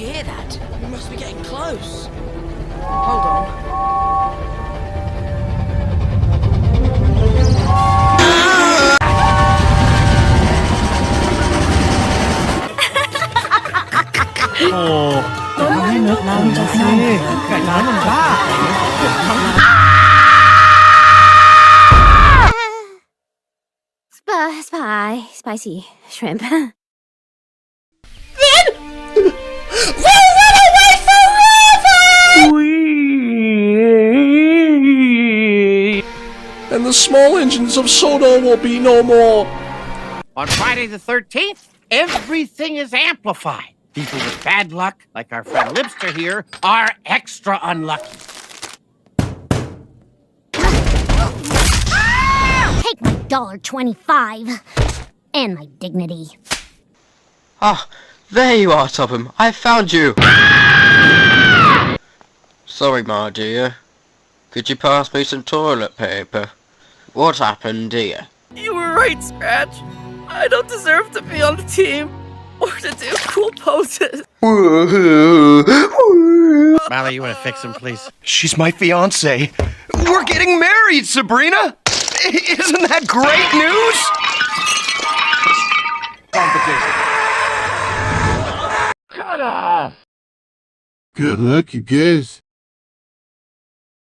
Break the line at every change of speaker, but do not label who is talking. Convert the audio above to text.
you hear that? We must be getting close. Hold on.
Spicy shrimp.
And the small engines of Soda will be no more.
On Friday the 13th, everything is amplified. People with bad luck, like our friend Libster here, are extra unlucky.
Take my $1.25 and my dignity.
Ah, there you are, Topham. I found you. Sorry, my dear. Could you pass me some toilet paper? What happened, dear?
You were right, Scratch. I don't deserve to be on the team or to do cool poses.
Molly, you want to fix him, please?
She's my fiancée. We're getting married, Sabrina! Isn't that great news?
Competition. Cut off!
Good luck, you guys.